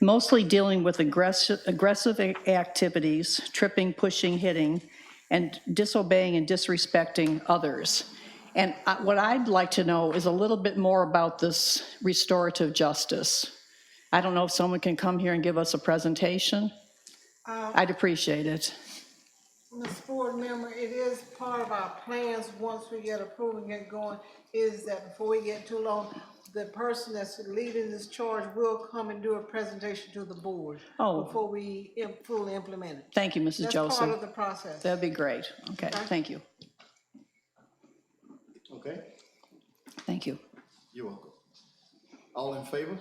mostly dealing with aggressive activities, tripping, pushing, hitting, and disobeying and disrespecting others. And what I'd like to know is a little bit more about this restorative justice. I don't know if someone can come here and give us a presentation. I'd appreciate it. Ms. Board Member, it is part of our plans, once we get approval and get going, is that before we get too long, the person that's leading this charge will come and do a presentation to the board before we fully implement it. Thank you, Mrs. Joseph. That's part of the process. That'd be great. Okay, thank you. Okay, Thank you. you're welcome. All in favor,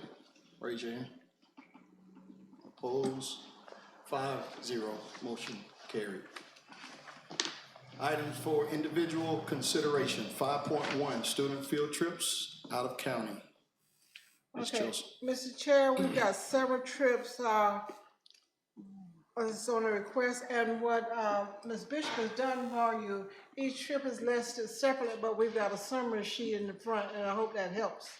raise your hand. Opposed, 5-0, motion carried. Items for individual consideration, 5.1, student field trips out of county. Ms. Okay, Joseph. Mr. Chair, we've got several trips, it's on a request, and what, Ms. Bishop has done for you, each trip is listed separately, but we've got a summary sheet in the front, and I hope that helps.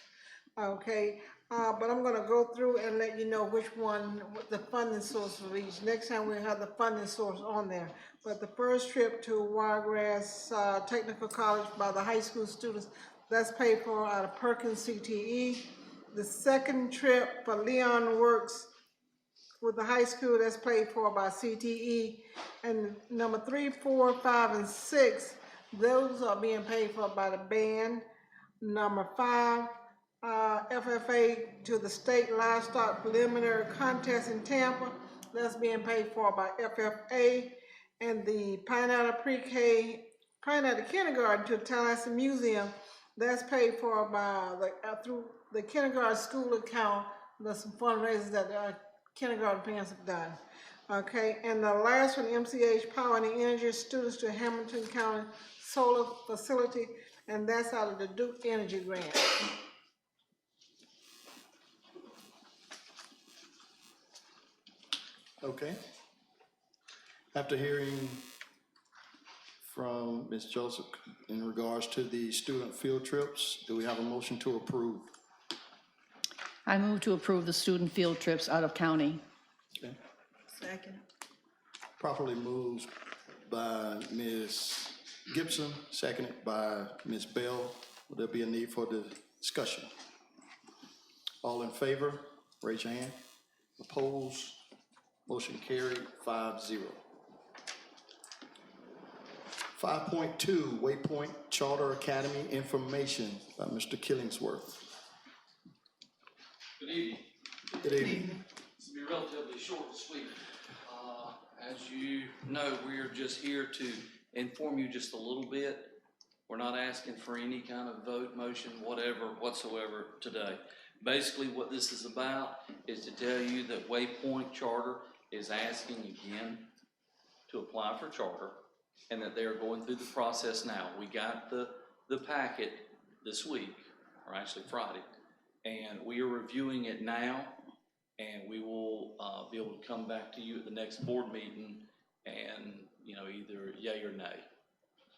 Okay, but I'm gonna go through and let you know which one, what the funding source for each. Next time we'll have the funding source on there. But the first trip to Wiregrass Technical College by the high school students, that's paid for out of Perkins CTE. The second trip for Leon Works with the high school, that's paid for by CTE. And number 3, 4, 5, and 6, those are being paid for by the band. Number 5, FFA to the state livestock preliminary contest in Tampa, that's being paid for by FFA. And the Pineapple Pre-K, Pineapple Kindergarten to the Tallahassee Museum, that's paid for by through the kindergarten school account. There's some fundraisers that kindergarten parents have done. Okay, and the last one, MCH Power and Energy students to Hamilton County Solar Facility, and that's out of the Duke Energy Grant. Okay. After hearing from Ms. Joseph in regards to the student field trips, do we have a motion to approve? I move to approve the student field trips out of county. Okay. Second. Properly moved by Ms. Gibson, seconded by Ms. Bell. Will there be a need for the discussion? All in favor, raise your hand. Opposed? Motion carried, 5-0. 5.2, Waypoint Charter Academy information by Mr. Killingsworth. Good evening. Good evening. This will be relatively short and sweet. As you know, we are just here to inform you just a little bit. We're not asking for any kind of vote, motion, whatsoever today. Basically, what this is about is to tell you that Waypoint Charter is asking again to apply for charter, and that they are going through the process now. We got the packet this week, or actually Friday, and we are reviewing it now, and we will be able to come back to you at the next board meeting and, you know, either yay or nay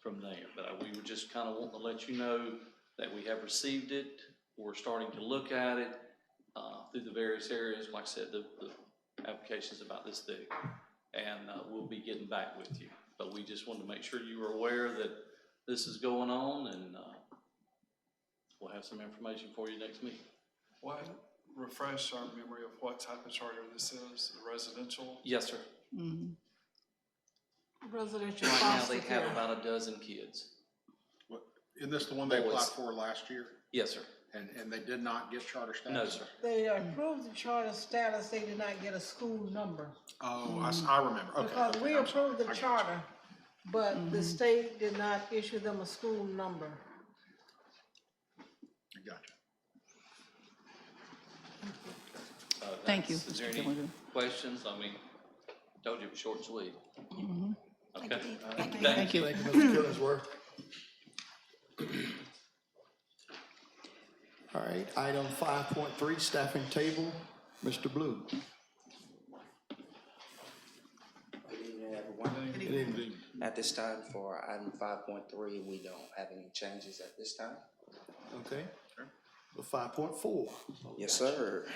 from there. But we were just kind of wanting to let you know that we have received it. We're starting to look at it through the various areas. Like I said, the application's about this thick, and we'll be getting back with you. But we just wanted to make sure you were aware that this is going on, and we'll have some information for you next meeting. What, refresh our memory of what type of charter this is, residential? Yes, sir. Mm-hmm. Residential Right now, foster they care. have about a dozen kids. What, isn't this the one they Boys. applied for last year? Yes, sir. And they did not get charter status? No, sir. They approved the charter status, they did not get a school number. Oh, I remember, okay. Because okay, we I'm sorry. approved the I got you. charter, but the state did not issue them a school number. I got you. Thank you, Is there Mr. any Killinger. questions? I mean, told you it was short and sweet. Okay. Thank you. Thank you, Mr. Killingsworth. All right, item 5.3, staffing table, Mr. Blue. Good evening, everyone. Good evening. At this time, for item 5.3, we don't have any changes at this time. Okay. Well, 5.4. Yes, sir.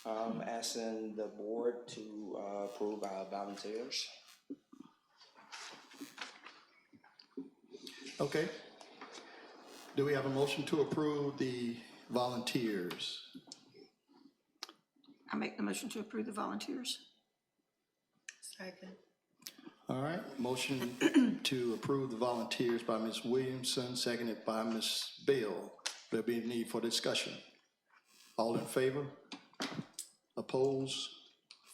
Asking the board to approve our volunteers. Okay. Do we have a motion to approve the volunteers? I make the motion to approve the volunteers. Second. All right, motion to approve the volunteers by Ms. Williamson, seconded by Ms. Bell. There'll be a need for discussion. All in favor? Opposed?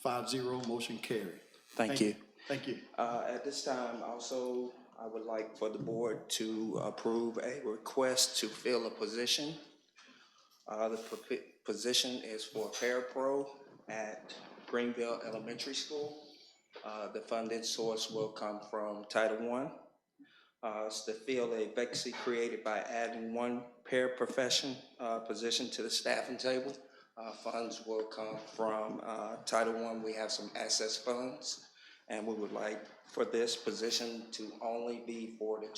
5-0, motion carried. Thank you. Thank you. At this time, also, I would like for the board to approve a request to fill a position. The position is for parapro at Greenville Elementary School. The funding source will come from Title I. It's to fill a vacancy created by adding one paraprofession position to the staffing table. Funds will come from Title I. We have some access funds, and we would like for this position to only be for the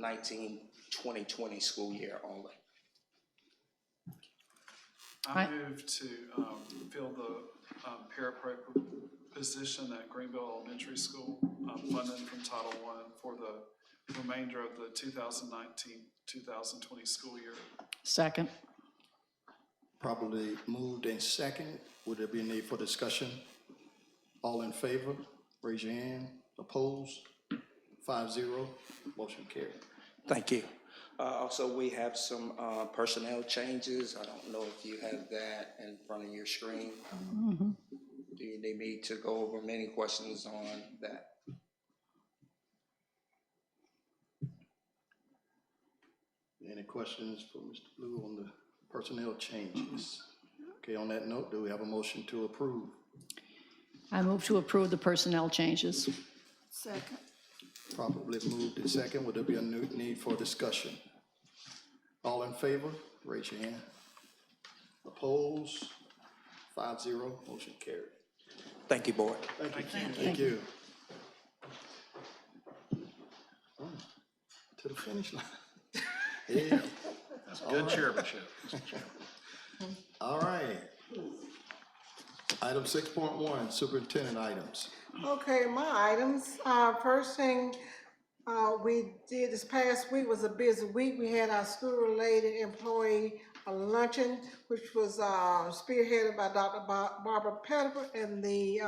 2019-2020 school year only. I move to fill the parapro position at Greenville Elementary School, funding from Title I for the remainder of the 2019-2020 school year. Second. Properly moved and seconded. Would there be a need for discussion? All in favor? Raise your hand. Opposed? 5-0, motion carried. Thank you. Also, we have some personnel changes. I don't know if you have that in front of your screen. Do you need me to go over many questions on that? Any questions for Mr. Blue on the personnel changes? Okay, on that note, do we have a motion to approve? I move to approve the personnel changes. Second. Properly moved and second. Would there be a new need for discussion? All in favor? Raise your hand. Opposed? 5-0, motion carried. Thank you, board. Thank you. Thank you. Oh, to the finish line. Yeah. That's good chairmanship. All right. Item 6.1, superintendent items. Okay, my items, first thing, we did this past week was a busy week. We had our school-related employee luncheon, which was spearheaded by Dr. Barbara Pettiford, and the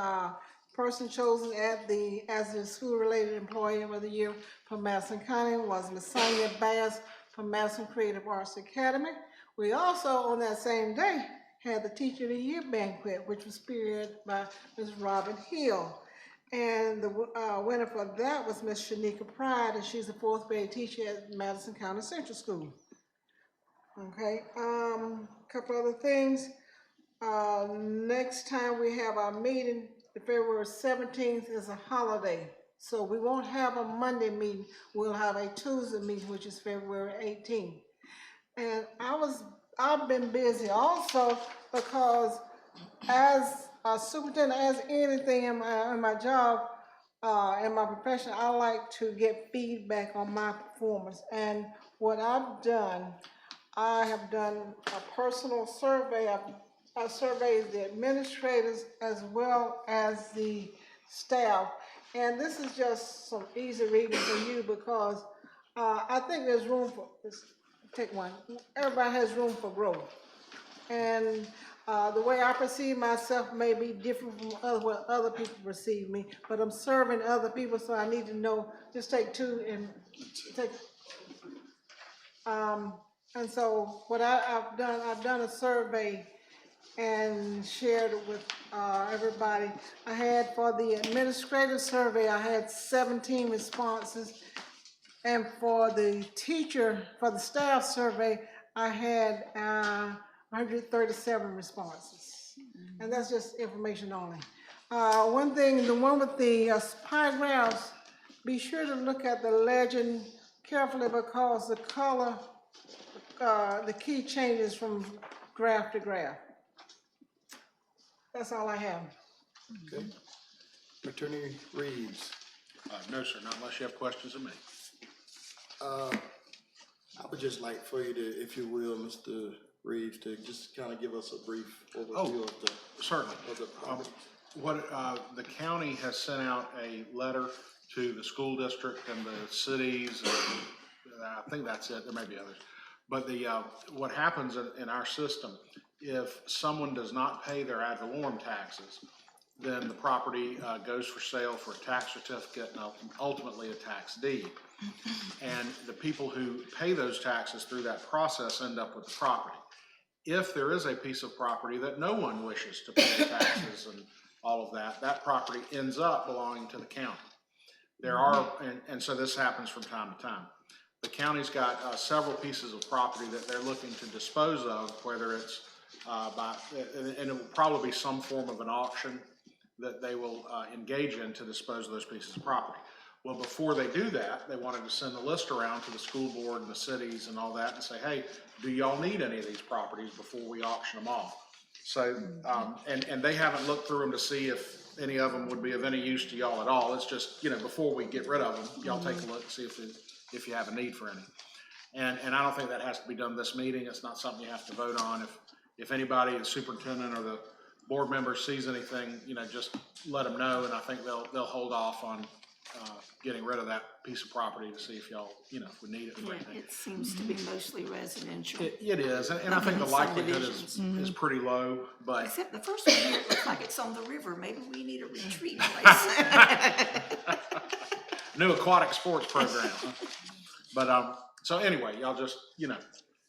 person chosen as the school-related employee of the year for Madison County was Ms. Sonia Bass from Madison Creative Arts Academy. We also, on that same day, had the Teacher of the Year banquet, which was spearheaded by Ms. Robin Hill. And the winner for that was Ms. Shanika Pride, and she's a fourth grade teacher at Madison County Central School. Okay, couple other things. Next time we have our meeting, February 17th is a holiday. So we won't have a Monday meeting, we'll have a Tuesday meeting, which is February 18th. And I've been busy also because as a superintendent, as anything in my job, in my profession, I like to get feedback on my performance. And what I've done, I have done a personal survey. I surveyed the administrators as well as the staff. And this is just some easy reading for you because I think there's room for, take one, everybody has room for growth. And the way I perceive myself may be different from what other people perceive me, but I'm serving other people, so I need to know, just take two and take, and so what I've done a survey and shared it with everybody. I had, for the administrative survey, I had 17 responses, and for the staff survey, I had 137 responses, and that's just information only. One thing, the one with the pie graphs, be sure to look at the legend carefully because the color, the key changes from graph to graph. That's all I have. Okay. Attorney Reeves. No, sir, not unless you have questions of me. I would just like for you to, if you will, Mr. Reeves to just kind of give us a brief Oh, overview of the, Certainly. of the property. The county has sent out a letter to the school district and the cities, and I think that's it, there may be others. But what happens in our system, if someone does not pay their ad valorem taxes, then the property goes for sale for a tax certificate and ultimately a tax deed. And the people who pay those taxes through that process end up with the property. If there is a piece of property that no one wishes to pay taxes and all of that, that property ends up belonging to the county. There are, and so this happens from time to time. The county's got several pieces of property that they're looking to dispose of, whether it's and it will probably be some form of an auction that they will engage in to dispose of those pieces of property. Well, before they do that, they wanted to send a list around to the school board and the cities and all that and say, hey, do y'all need any of these properties before we auction them off? So, and they haven't looked through them to see if any of them would be of any use to y'all at all. It's just, before we get rid of them, y'all take a look and see if you have a need for any. And I don't think that has to be done this meeting. It's not something you have to vote on. If anybody, the superintendent or the board member sees anything, just let them know, and I think they'll hold off on getting rid of that piece of property to see if y'all, if we need it for Yeah, anything. it seems to be mostly residential. It is, and I think the likelihood is pretty low, but Except the first one here, it looks like it's on the river. Maybe we need a retreat place. new aquatic sports program. But, so anyway, y'all just,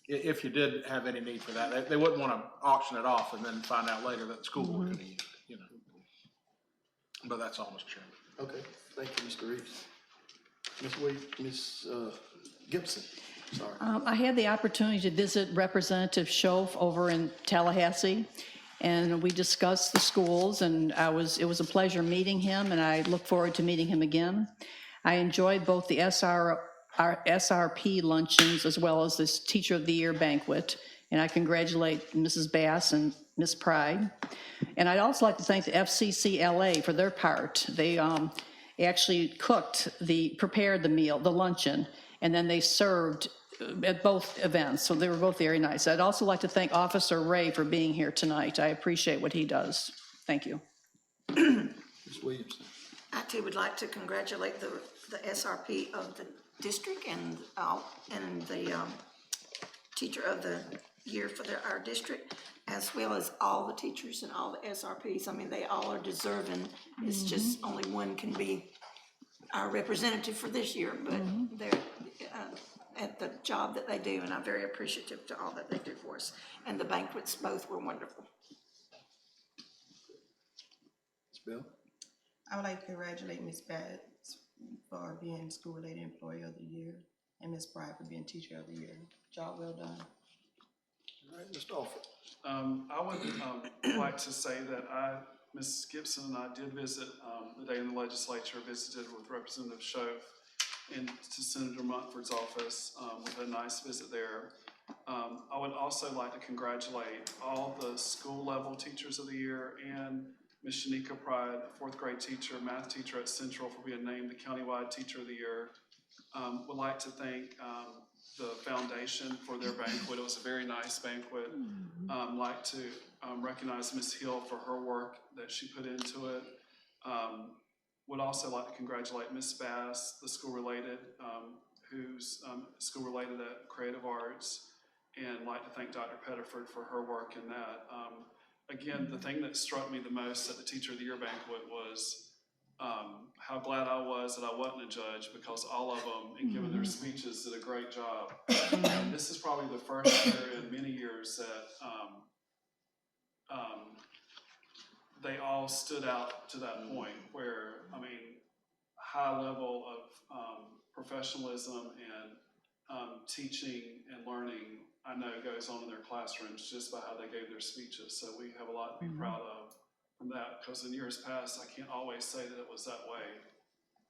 if you did have any need for that, they wouldn't want to auction it off and then find out later that the school board could have used it, But that's all, Mr. Chairman. Okay, thank you, Mr. Reeves. Ms. Gibson, sorry. I had the opportunity to visit Representative Schoaf over in Tallahassee, and we discussed the schools, and it was a pleasure meeting him, and I look forward to meeting him again. I enjoyed both the SRP luncheons as well as this Teacher of the Year banquet, and I congratulate Mrs. Bass and Ms. Pride. And I'd also like to thank the FCCLA for their part. They actually prepared the meal, the luncheon, and then they served at both events, so they were both very nice. I'd also like to thank Officer Ray for being here tonight. I appreciate what he does. Thank you. Ms. Williamson. I too would like to congratulate the SRP of the district and the Teacher of the Year for our district, as well as all the teachers and all the SRPs. I mean, they all are deserving. It's just only one can be our representative for this year, but they're at the job that they do, and I'm very appreciative to all that they do for us. And the banquets both were wonderful. Ms. Bell. I would like to congratulate Ms. Batts for being School-Related Employee of the Year and Ms. Pride for being Teacher of the Year. Job well done. All right, Mr. Alford. I would like to say that Ms. Gibson and I did visit the day in the legislature, visited with Representative Schoaf and to Senator Montford's office. We had a nice visit there. I would also like to congratulate all the school level teachers of the year and Ms. Shanika Pride, a fourth grade teacher, math teacher at Central, for being named the countywide teacher of the year. Would like to thank the foundation for their banquet. It was a very nice banquet. Like to recognize Ms. Hill for her work that she put into it. Would also like to congratulate Ms. Bass, the school-related, who's school-related at Creative Arts, and like to thank Dr. Pettiford for her work in that. Again, the thing that struck me the most at the Teacher of the Year banquet was how glad I was that I wasn't a judge, because all of them, in giving their speeches, did a great job. And this is probably the first year in many years that they all stood out to that point where, I mean, high level of professionalism and teaching and learning, I know, goes on in their classrooms just by how they gave their speeches. So we have a lot to be proud of from that, because in years past, I can't always say that it was that way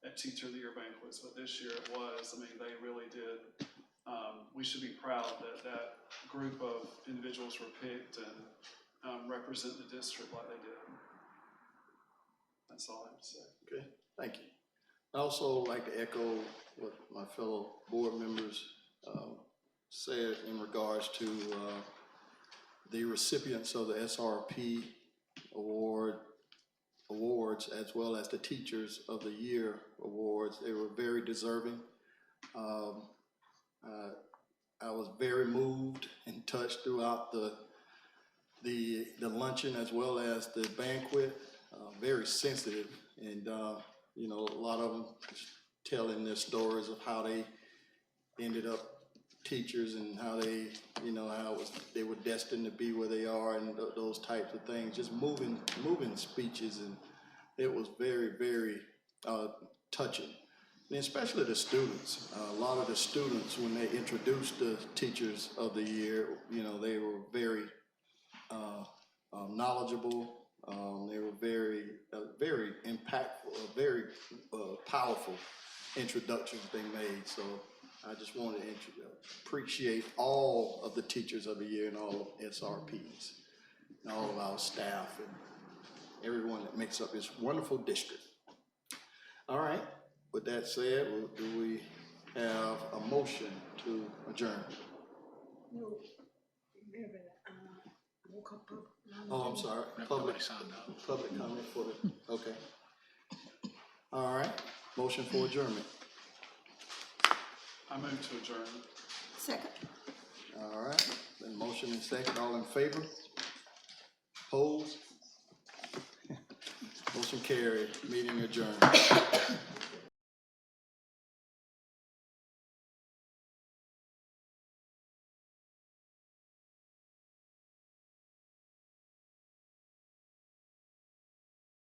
at Teacher of the Year banquets, but this year it was. I mean, they really did. We should be proud that that group of individuals were picked and represent the district like they did. That's all I have to say. Okay, thank you. I also like to echo what my fellow board members said in regards to the recipients of the SRP awards, as well as the Teachers of the Year awards. They were very deserving. I was very moved and touched throughout the luncheon as well as the banquet. Very sensitive, and you know, a lot of them telling their stories of how they ended up teachers and how they, you know, how they were destined to be where they are, and those types of things. Just moving speeches, and it was very, very touching. And especially the students. A lot of the students, when they introduced the Teachers of the Year, you know, they were very knowledgeable. They were very, very impactful, very powerful introductions they made. So I just want to appreciate all of the Teachers of the Year and all of SRPs and all of our staff and everyone that makes up this wonderful district. All right, with that said, do we have a motion to adjourn? No, Oh, I'm sorry, public comment for the, okay. All right, motion for adjournment. I move to adjourn. Second. All right, then motion and second, all in favor? Opposed? Motion carried, meeting adjourned.